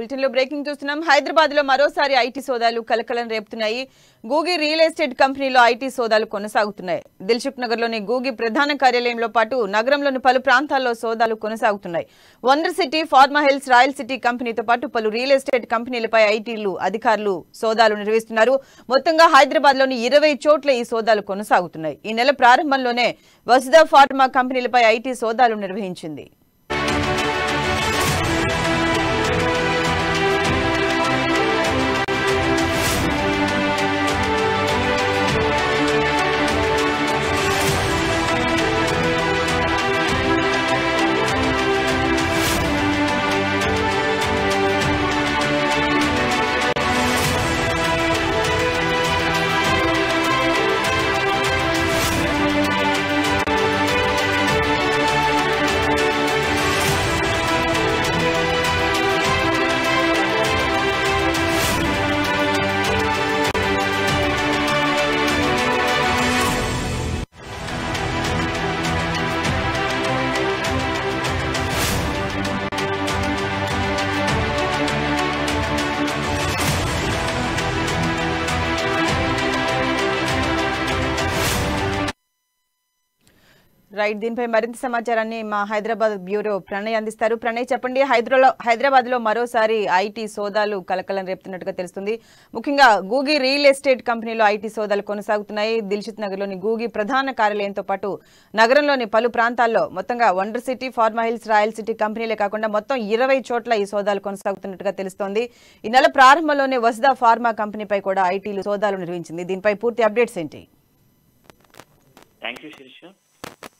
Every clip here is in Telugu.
బులెటిన్ లో బ్రేకింగ్ చూస్తున్నాం. హైదరాబాద్ లో మరోసారి ఐటీ సోదాలు కలకలం రేపుతున్నాయి. గూగి రియల్ ఎస్టేట్ కంపెనీలో ఐటీ సోదాలు కొనసాగుతున్నాయి. దిల్సుఖ్ నగర్ లోని గూగి ప్రధాన కార్యాలయంలో పాటు నగరంలోని పలు ప్రాంతాల్లో సోదాలు కొనసాగుతున్నాయి. Wonder city, pharma hills, royal city కంపెనీతో పాటు పలు రియల్ ఎస్టేట్ కంపెనీలపై ఐటీలు అధికారులు సోదాలు నిర్వహిస్తున్నారు. మొత్తంగా హైదరాబాద్ లోని 20 చోట్ల ఈ సోదాలు కొనసాగుతున్నాయి. ఈ నెల ప్రారంభంలోనే వసుదా ఫార్మా కంపెనీలపై ఐటీ సోదాలు నిర్వహించింది. రైట్, దీనిపై మరింత సమాచారాన్ని మా హైదరాబాద్ బ్యూరో ప్రణయ్ అందిస్తారు. ప్రణయ్, చెప్పండి. హైదరాబాద్ లో మరోసారి ఐటీ సోదాలు కలకలం రేపుతున్నట్టుగా తెలుస్తుంది. ముఖ్యంగా గూగి రియల్ ఎస్టేట్ కంపెనీలో ఐటీ సోదాలు కొనసాగుతున్నాయి. దిల్సుఖ్ నగర్ లోని గూగి ప్రధాన కార్యాలయంతో పాటు నగరంలోని పలు ప్రాంతాల్లో మొత్తంగా wonder city, pharma hills, royal city కంపెనీలే కాకుండా మొత్తం 20 చోట్ల ఈ సోదాలు కొనసాగుతున్నట్టుగా తెలుస్తోంది. ఈ నెల ప్రారంభంలోనే వసుదా ఫార్మా కంపెనీపై కూడా ఐటీలు సోదాలు నిర్వహించింది. దీనిపై పూర్తి అప్డేట్స్ ఏంటి?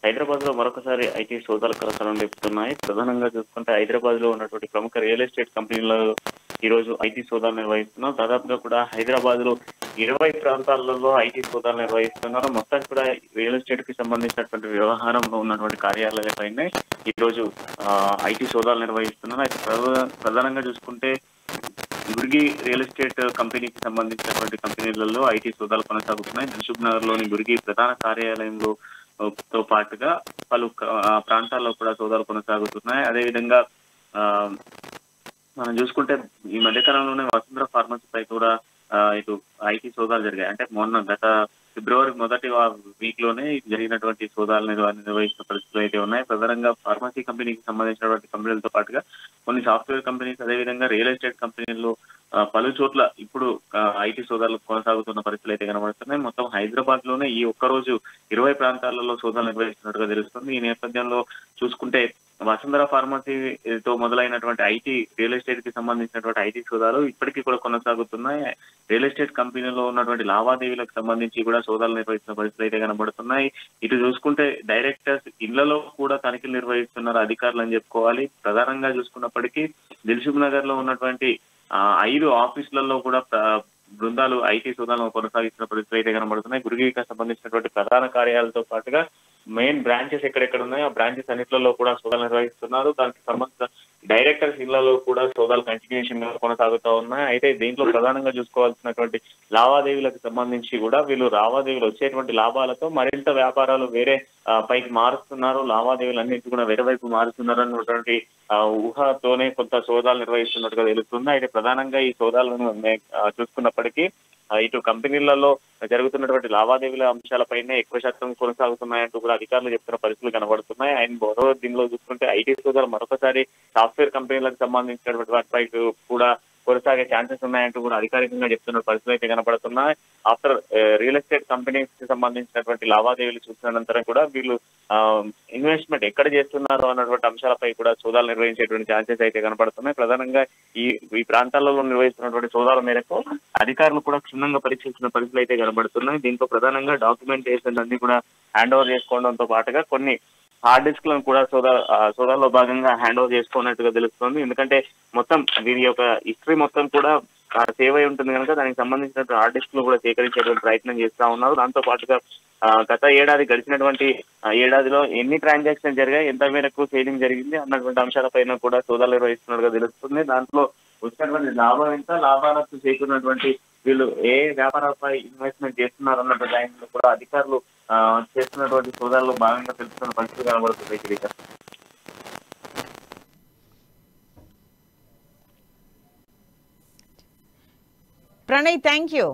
హైదరాబాద్ లో మరొకసారి ఐటీ సోదాలు కలకలం రేపుతున్నాయి. ప్రధానంగా చూసుకుంటే హైదరాబాద్ లో ఉన్నటువంటి ప్రముఖ రియల్ ఎస్టేట్ కంపెనీలలో ఈ రోజు ఐటీ సోదాలు నిర్వహిస్తున్నారు. దాదాపుగా కూడా హైదరాబాద్ లో 20 ప్రాంతాలలో ఐటీ సోదాలు నిర్వహిస్తున్నారు. మొత్తం కూడా రియల్ ఎస్టేట్ కి సంబంధించినటువంటి వ్యవహారంలో ఉన్నటువంటి కార్యాలయాలపైనే ఈ రోజు ఐటీ సోదాలు నిర్వహిస్తున్నారు. అయితే ప్రధానంగా చూసుకుంటే గుర్గి రియల్ ఎస్టేట్ కంపెనీకి సంబంధించినటువంటి కంపెనీలలో ఐటీ సోదాలు కొనసాగుతున్నాయి. దిల్సుఖ్ నగర్ లోని గుర్గి ప్రధాన కార్యాలయంలో తో పాటుగా పలు ప్రాంతాల్లో కూడా సోదాలు కొనసాగుతున్నాయి. అదేవిధంగా మనం చూసుకుంటే ఈ మధ్యకాలంలోనే వసుంధర ఫార్మసీపై కూడా ఇటు ఐటీ సోదాలు జరిగాయి. అంటే గత ఫిబ్రవరి మొదటి వీక్ లోనే జరిగినటువంటి సోదాలు నిర్వహిస్తున్న పరిస్థితులు అయితే ఉన్నాయి. ప్రధానంగా ఫార్మసీ కంపెనీకి సంబంధించినటువంటి కంపెనీలతో పాటుగా కొన్ని సాఫ్ట్వేర్ కంపెనీస్, అదేవిధంగా రియల్ ఎస్టేట్ కంపెనీల్లో పలు చోట్ల ఇప్పుడు ఐటీ సోదాలు కొనసాగుతున్న పరిస్థితులు అయితే కనబడుతున్నాయి. మొత్తం హైదరాబాద్ లోనే ఈ ఒక్కరోజు 20 ప్రాంతాలలో సోదాలు నిర్వహిస్తున్నట్టుగా తెలుస్తుంది. ఈ నేపథ్యంలో చూసుకుంటే వసుంధర ఫార్మసీతో మొదలైనటువంటి ఐటీ రియల్ ఎస్టేట్ కి సంబంధించినటువంటి ఐటీ సోదాలు ఇప్పటికీ కూడా కొనసాగుతున్నాయి. రియల్ ఎస్టేట్ కంపెనీలో ఉన్నటువంటి లావాదేవీలకు సంబంధించి కూడా సోదాలు నిర్వహిస్తున్న పరిస్థితులు అయితే కనబడుతున్నాయి. ఇటు చూసుకుంటే డైరెక్టర్స్ ఇళ్లలో కూడా తనిఖీలు నిర్వహిస్తున్నారు అధికారులు అని చెప్పుకోవాలి. ప్రధానంగా చూసుకున్నప్పటికీ దిల్సుఖ్ నగర్ లో ఉన్నటువంటి 5 ఆఫీసులలో కూడా బృందాలు ఐటీ సోదాలను కొనసాగిస్తున్న పరిస్థితులు అయితే కనబడుతున్నాయి. గురుగికి సంబంధించినటువంటి ప్రధాన కార్యాలయాలతో పాటుగా మెయిన్ బ్రాంచెస్ ఎక్కడెక్కడ ఉన్నాయో ఆ బ్రాంచెస్ అన్నింటిలో కూడా సోదాలు నిర్వహిస్తున్నారు. దానికి సంబంధించిన డైరెక్టర్స్ ఇళ్లలో కూడా సోదాలు కంటిన్యూషన్ గా కొనసాగుతూ ఉన్నాయి. అయితే దీంట్లో ప్రధానంగా చూసుకోవాల్సినటువంటి లావాదేవీలకు సంబంధించి కూడా వీళ్ళు లావాదేవీలు వచ్చేటువంటి లాభాలతో మరింత వ్యాపారాలు వేరే పైకి మారుస్తున్నారు, లావాదేవీలు అన్నింటి కూడా వేరే వైపు మారుతున్నారు అన్నటువంటి ఊహతోనే కొంత సోదాలు నిర్వహిస్తున్నట్టుగా తెలుస్తుంది. అయితే ప్రధానంగా ఈ సోదాలను చూసుకున్నప్పటికీ ఇటు కంపెనీలలో జరుగుతున్నటువంటి లావాదేవీల అంశాలపైనే ఎక్కువ శాతం కొనసాగుతున్నాయంటూ కూడా అధికారులు చెప్తున్న పరిస్థితులు కనబడుతున్నాయి. అండ్ మరో దీనిలో చూసుకుంటే ఐటీ సోదాలు మరొకసారి సాఫ్ట్వేర్ కంపెనీలకు సంబంధించినటువంటి వాటిపై కూడా కొనసాగే ఛాన్సెస్ ఉన్నాయంటూ కూడా అధికారికంగా చెప్తున్న పరిస్థితులు అయితే కనబడుతున్నాయి. ఆఫ్టర్ రియల్ ఎస్టేట్ కంపెనీస్ కి సంబంధించినటువంటి లావాదేవీలు చూసిన అనంతరం కూడా వీళ్ళు ఇన్వెస్ట్మెంట్ ఎక్కడ చేస్తున్నారు అన్నటువంటి అంశాలపై కూడా సోదాలు నిర్వహించేటువంటి ఛాన్సెస్ అయితే కనబడుతున్నాయి. ప్రధానంగా ఈ ప్రాంతాలలో నిర్వహిస్తున్నటువంటి సోదాల మేరకు అధికారులు కూడా క్షుణ్ణంగా పరీక్షించిన పరిస్థితులు అయితే కనబడుతున్నాయి. దీంతో ప్రధానంగా డాక్యుమెంటేషన్ అన్ని కూడా హ్యాండ్ ఓవర్ చేసుకోవడంతో పాటుగా కొన్ని హార్డ్ డిస్క్ లను కూడా సోదాల్లో భాగంగా హ్యాండ్ ఓవర్ చేసుకున్నట్టుగా తెలుస్తుంది. ఎందుకంటే మొత్తం దీని యొక్క హిస్టరీ మొత్తం కూడా సేవ్ అయి ఉంటుంది కనుక దానికి సంబంధించిన హార్డ్ డిస్క్ లు కూడా సేకరించేటువంటి ప్రయత్నం చేస్తా ఉన్నారు. దాంతో పాటుగా గత ఏడాది గడిచినటువంటి ఏడాదిలో ఎన్ని ట్రాన్సాక్షన్ జరిగాయి, ఎంత మేరకు సేలింగ్ జరిగింది అన్నటువంటి అంశాలపైన కూడా సోదాలు నిర్వహిస్తున్నట్టుగా తెలుస్తుంది. దాంట్లో వచ్చినటువంటి లాభం ఎంత, లాభాలకు చేకూరినటువంటి వీళ్ళు ఏ వ్యాపారాలపై ఇన్వెస్ట్మెంట్ చేస్తున్నారు అన్నటువంటి దానిలో కూడా అధికారులు చేస్తున్నటువంటి సోదాల్లో భాగంగా తెలుస్తున్న పరిస్థితి కనబడుతుంది. Pranay, thank you.